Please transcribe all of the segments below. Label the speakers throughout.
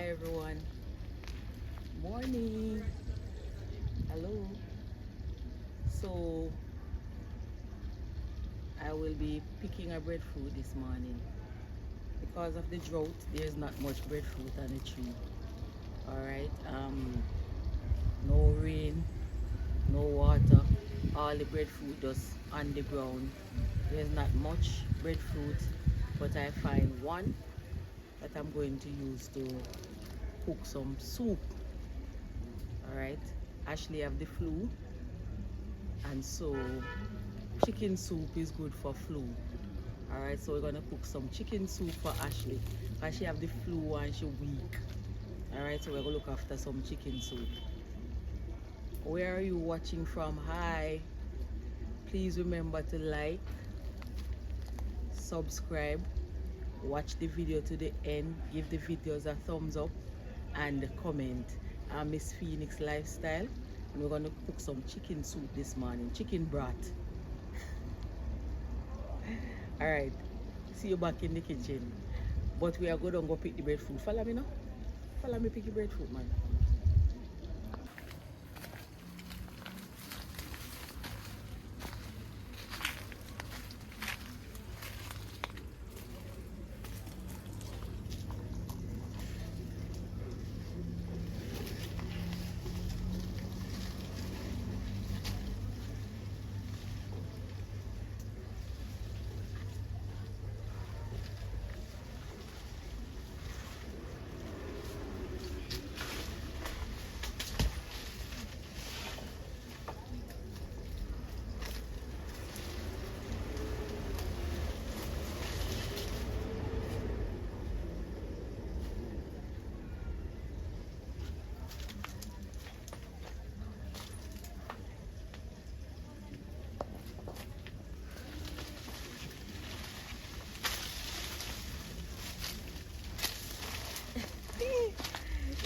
Speaker 1: Hi everyone. Morning. Hello. So I will be picking a breadfruit this morning. Because of the drought, there's not much breadfruit on the tree. Alright. No rain, no water. All the breadfruit just on the ground. There's not much breadfruit, but I find one that I'm going to use to cook some soup. Alright. Ashley have the flu, and so chicken soup is good for flu. Alright, so we're gonna cook some chicken soup for Ashley because she have the flu and she weak. Alright, so we're gonna look after some chicken soup. Where are you watching from? Hi. Please remember to like, subscribe, watch the video to the end, give the videos a thumbs up and comment. I'm Miss Phoenix Lifestyle, and we're gonna cook some chicken soup this morning, chicken broth. Alright, see you back in the kitchen. But we are going to go pick the breadfruit. Follow me now. Follow me pick the breadfruit, man.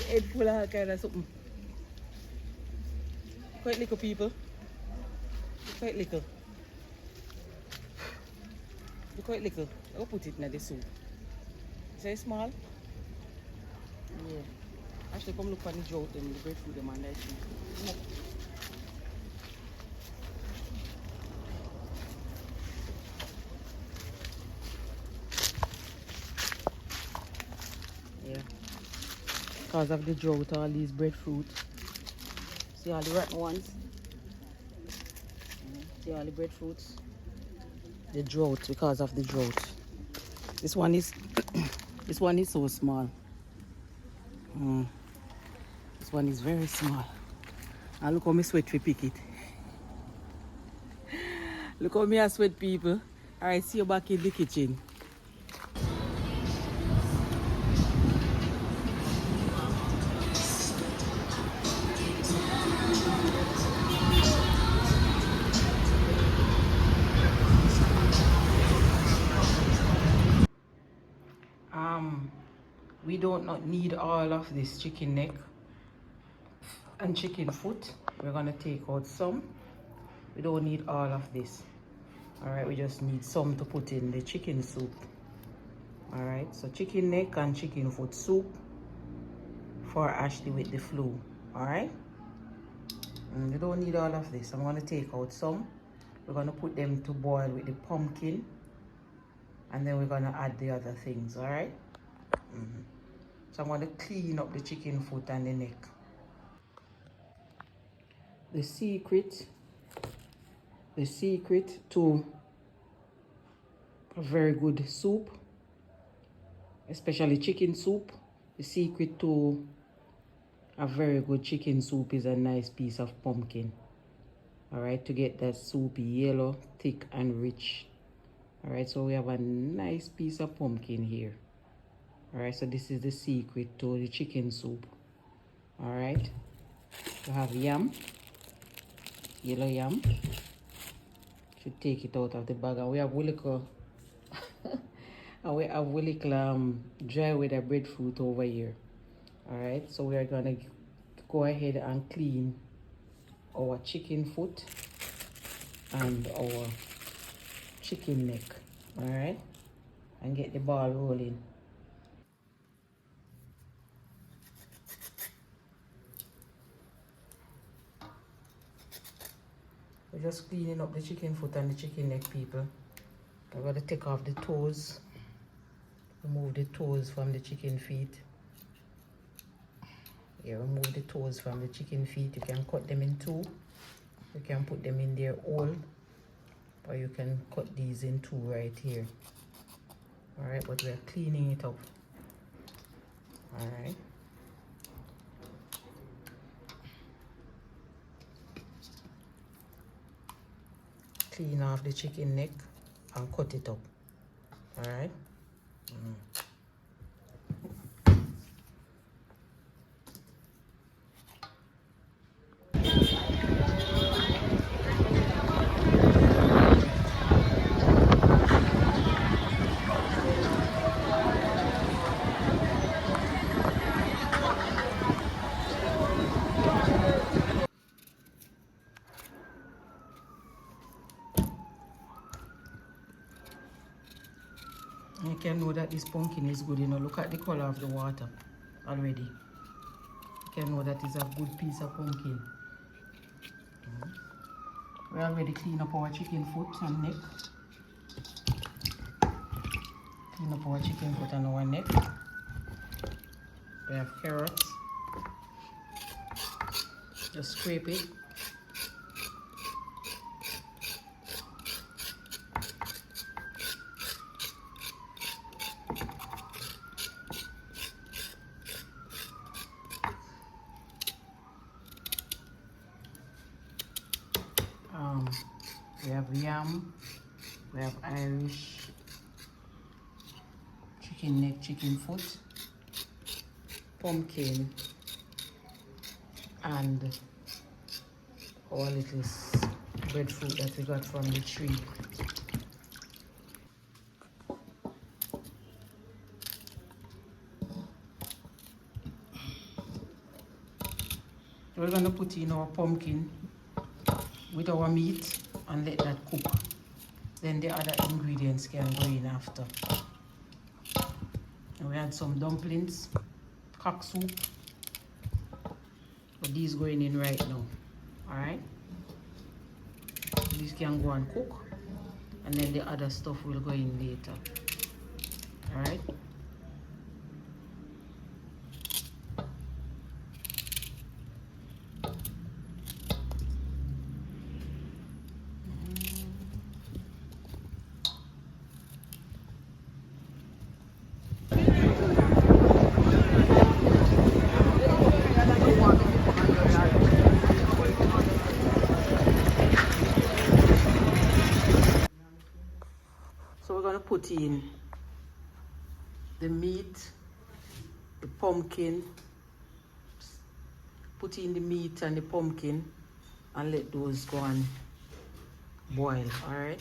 Speaker 1: Head full of all kind of something. Quite little people. Quite little. Quite little. I'll put it in the soup. Is it small? Yeah. Actually, come look for the drought and the breadfruit them and that thing. Yeah. Because of the drought, all these breadfruit. See all the rotten ones? See all the breadfruits? The drought, because of the drought. This one is this one is so small. This one is very small. And look how me sweat to pick it. Look how me I sweat, people. Alright, see you back in the kitchen. We don't not need all of this chicken neck and chicken foot. We're gonna take out some. We don't need all of this. Alright, we just need some to put in the chicken soup. Alright, so chicken neck and chicken foot soup for Ashley with the flu. Alright, and we don't need all of this. I'm gonna take out some. We're gonna put them to boil with the pumpkin, and then we're gonna add the other things. Alright. So I'm going to clean up the chicken foot and the neck. The secret to a very good soup, especially chicken soup, the secret to a very good chicken soup is a nice piece of pumpkin. Alright, to get that soup yellow, thick and rich. Alright, so we have a nice piece of pumpkin here. Alright, so this is the secret to the chicken soup. Alright, we have yam, yellow yam. Should take it out of the bag. And we have little and we have little dry weather breadfruit over here. Alright, so we are gonna go ahead and clean our chicken foot and our chicken neck. Alright, and get the ball rolling. We're just cleaning up the chicken foot and the chicken neck, people. I'm going to take off the toes. Remove the toes from the chicken feet. Yeah, remove the toes from the chicken feet. You can cut them in two. You can put them in their hole. Or you can cut these in two right here. Alright, but we're cleaning it up. Alright. Clean off the chicken neck and cut it up. Alright. You can know that this pumpkin is good, you know. Look at the color of the water already. You can know that it's a good piece of pumpkin. We already clean up our chicken foot and neck. Clean up our chicken foot and our neck. We have carrots. Just scrape it. We have yam, we have Irish chicken neck, chicken foot, pumpkin, and our little breadfruit that we got from the tree. We're going to put in our pumpkin with our meat and let that cook. Then the other ingredients can go in after. And we had some dumplings, cock soup. But these going in right now. Alright? These can go and cook. And then the other stuff will go in later. Alright? So we're going to put in the meat, the pumpkin, put in the meat and the pumpkin and let those go and boil, alright?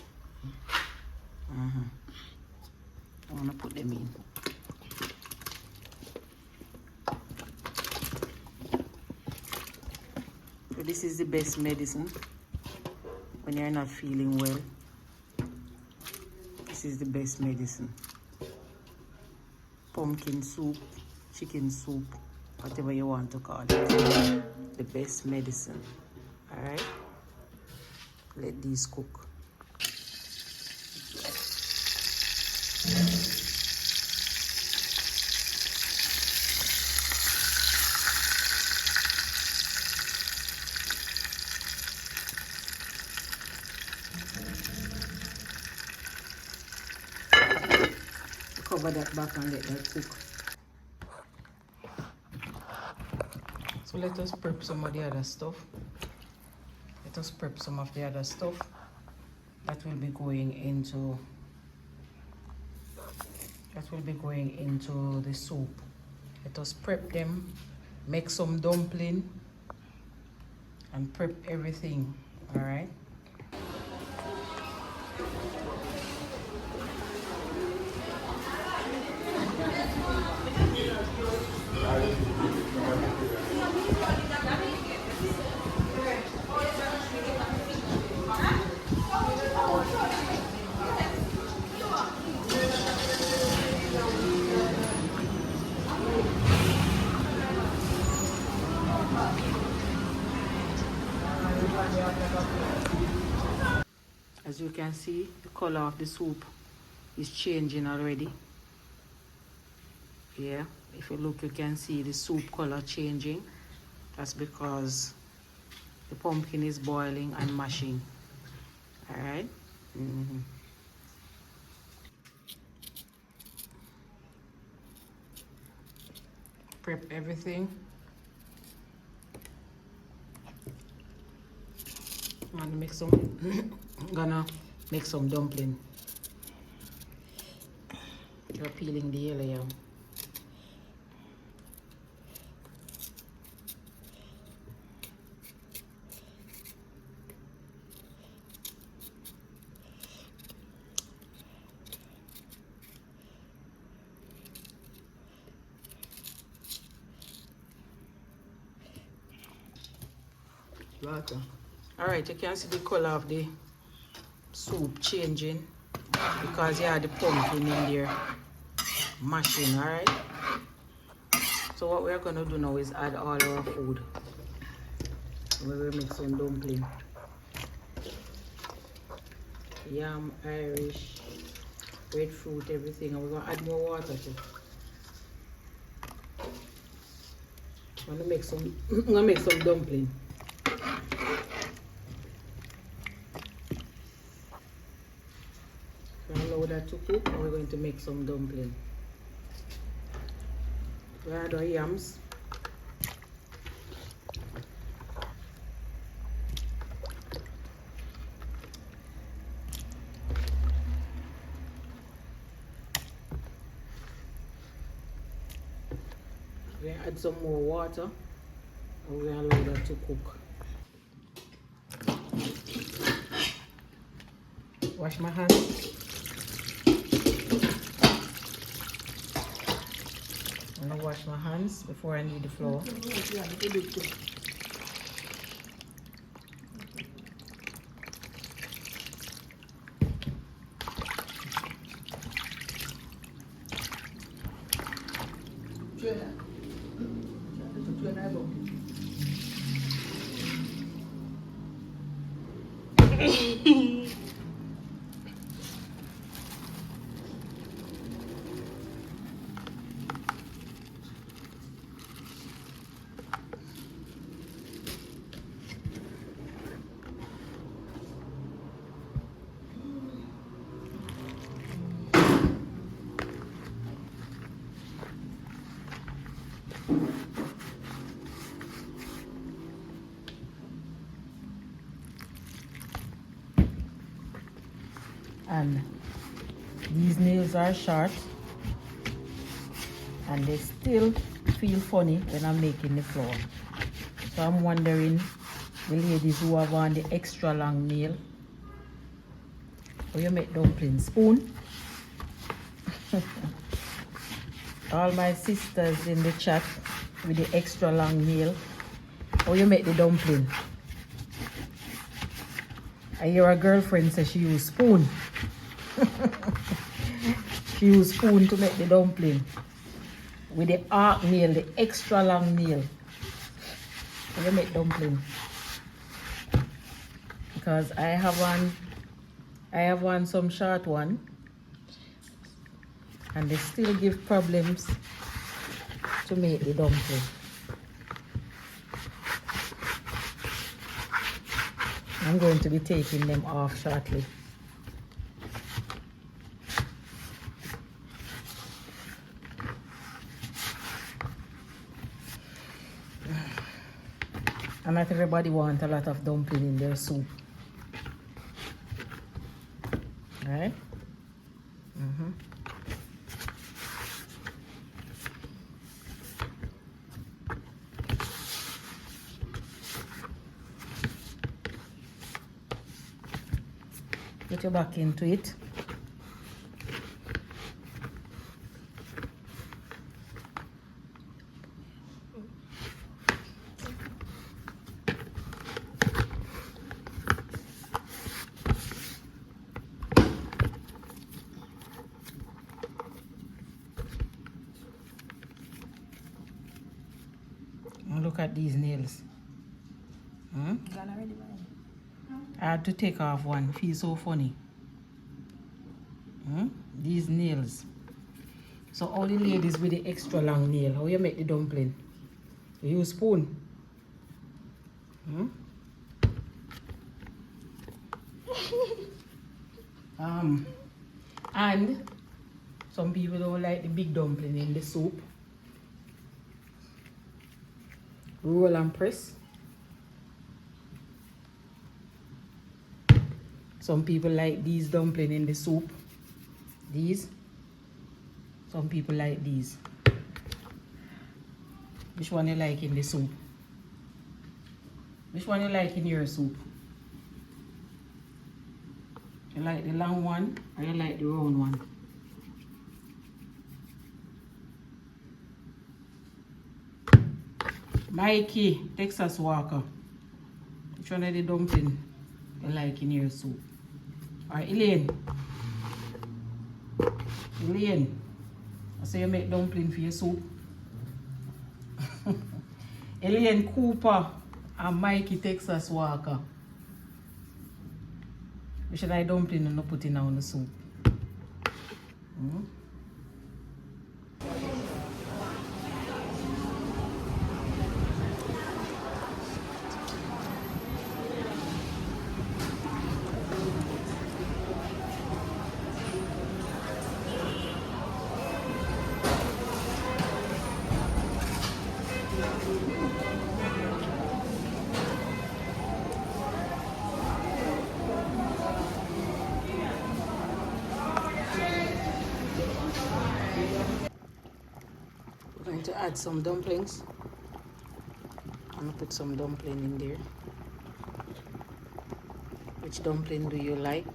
Speaker 1: I'm going to put them in. So this is the best medicine when you're not feeling well. This is the best medicine. Pumpkin soup, chicken soup, whatever you want to call it. The best medicine. Alright? Let these cook. Cover that back and let that cook. So let us prep some of the other stuff. Let us prep some of the other stuff that will be going into the soup. Let us prep them, make some dumpling, and prep everything. All right. As you can see, the color of the soup is changing already. Yeah, if you look, you can see the soup color changing. That's because the pumpkin is boiling and mashing. All right. Prep everything. I'm gonna make some. Gonna make some dumpling. You're peeling the yellow yam. Alright, you can see the color of the soup changing because you had the pumpkin in there mashing. Alright, so what we're gonna do now is add all our food. We will make some dumpling. Yam, Irish, breadfruit, everything, and we're gonna add more water too. I'm gonna make some dumpling. Allow that to cook, and we're going to make some dumpling. We add our yams. We add some more water, and we allow that to cook. Wash my hands. I'm gonna wash my hands before I knead the flour. And these nails are short and they still feel funny when I'm making the flour. So I'm wondering, the ladies who have on the extra long nail, how you make dumplings? Spoon? All my sisters in the chat with the extra long nail, how you make the dumpling? I hear a girlfriend say she use spoon. She use spoon to make the dumpling with the arc nail, the extra long nail. How you make dumpling? Because I have one some short one, and they still give problems to make the dumpling. I'm going to be taking them off shortly. And not everybody wants a lot of dumpling in their soup. Right? Get your back into it. And look at these nails. Gone already, man. I had to take off one. Feels so funny. These nails. So all the ladies with the extra long nail, how you make the dumpling? You use spoon. And some people don't like the big dumpling in the soup. Roll and press. Some people like these dumplings in the soup. These. Some people like these. Which one you like in the soup? Which one you like in your soup? You like the long one or you like the round one? Mikey, Texas Walker. Which one of the dumpling you like in your soup? Alright, Elaine. Elaine. I say you make dumpling for your soup. Elaine Cooper and Mikey Texas Walker. We should I dumpling and not put it on the soup. We're going to add some dumplings. I'm going to put some dumpling in there. Which dumpling do you like?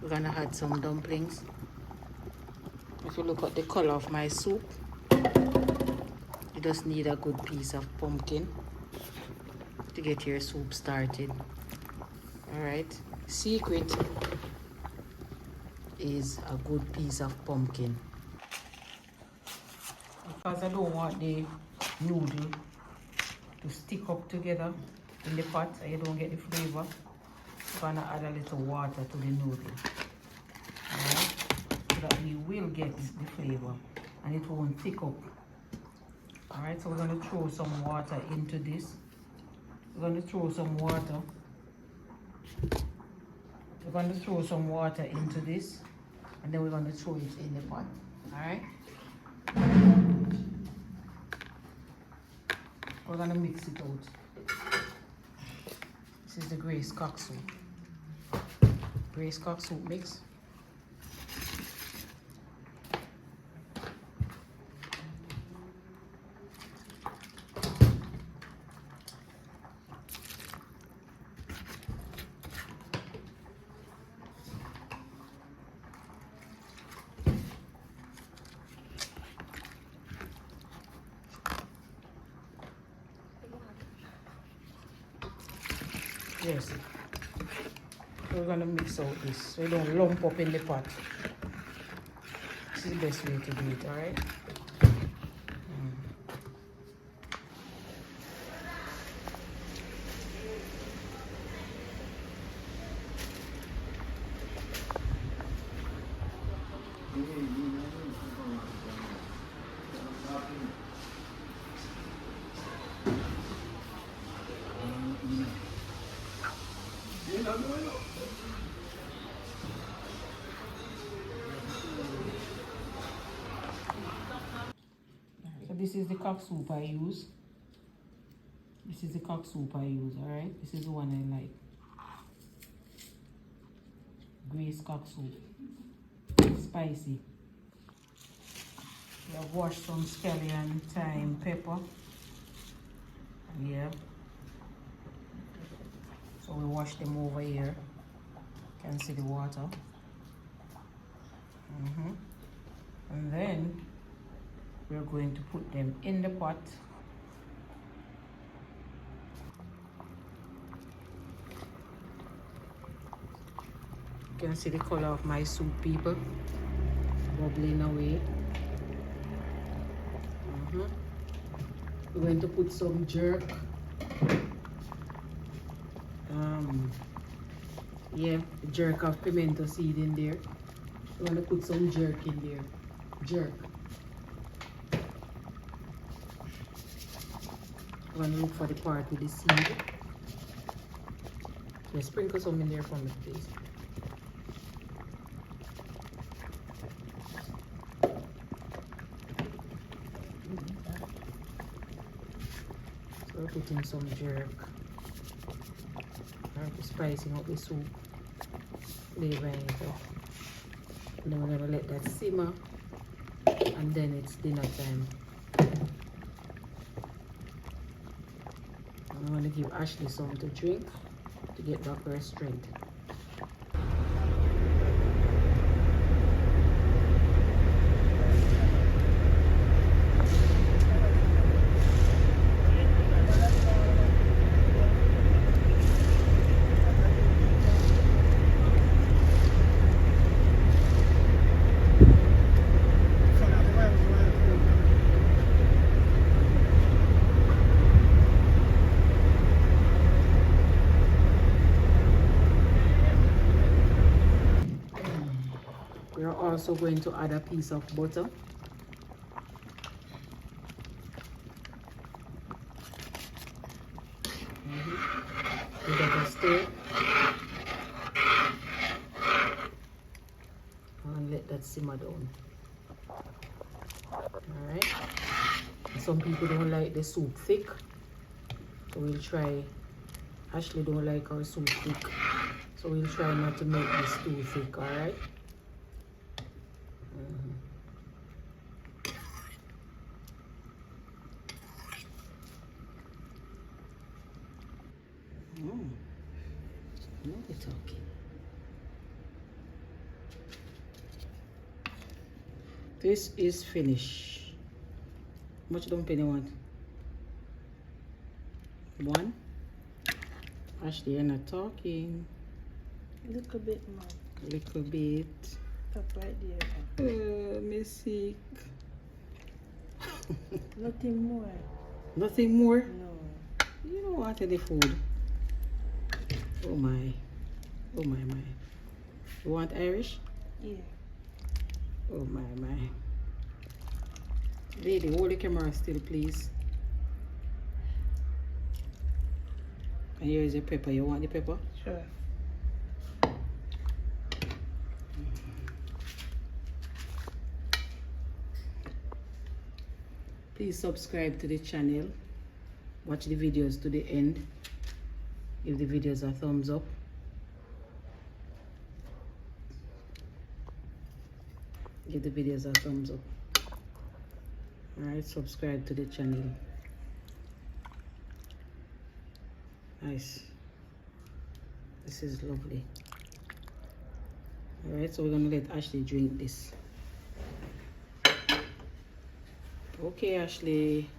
Speaker 1: We're going to add some dumplings. If you look at the color of my soup, you just need a good piece of pumpkin to get your soup started. Alright, secret is a good piece of pumpkin. Because I don't want the noodle to stick up together in the pot and you don't get the flavor, I'm gonna add a little water to the noodle. Alright, so that we will get the flavor and it won't thick up. Alright, so we're gonna throw some water into this. We're gonna throw some water. We're going to throw some water into this and then we're going to throw it in the pot. Alright? We're going to mix it out. This is the Grace cock soup. Grace cock soup mix. Yes. So we're gonna mix out this so it don't lump up in the pot. This is the best way to do it, alright? So this is the cock soup I use. This is the cock soup I use, alright? This is the one I like. Grace cock soup. Spicy. We have washed some scallion, thyme, pepper. Yeah. So we wash them over here. You can see the water. And then we're going to put them in the pot. You can see the color of my soup, people. Bubbling away. We're going to put some jerk. yeah, jerk of pimento seed in there. You want to put some jerk in there. Jerk. You want to look for the part with the seed. Yeah, sprinkle some in there for me, please. So we're putting some jerk. Alright, spicing up the soup. Flavoring it up. And then we're gonna let that simmer. And then it's dinner time. I'm gonna give Ashley some to drink to get back her strength. We're also going to add a piece of butter. Give that a stir. And let that simmer down. Alright. Some people don't like the soup thick. So we'll try. Ashley don't like our soup thick. So we'll try not to make this too thick, alright? No, it's okay. This is finished. How much dumpling you want? One? Ashley, you're not talking.
Speaker 2: A little bit more.
Speaker 1: A little bit.
Speaker 2: Stop right there.
Speaker 1: Me sick.
Speaker 2: Nothing more.
Speaker 1: Nothing more?
Speaker 2: No.
Speaker 1: You don't want any food. Oh my. Oh my. You want Irish?
Speaker 2: Yeah.
Speaker 1: Oh my. Lady, hold the camera still, please. And here is the pepper. You want the pepper?
Speaker 2: Sure.
Speaker 1: Please subscribe to the channel. Watch the videos to the end. Give the videos a thumbs up. Give the videos a thumbs up. Alright, subscribe to the channel. Nice. This is lovely. Alright, so we're gonna let Ashley drink this. Okay, Ashley.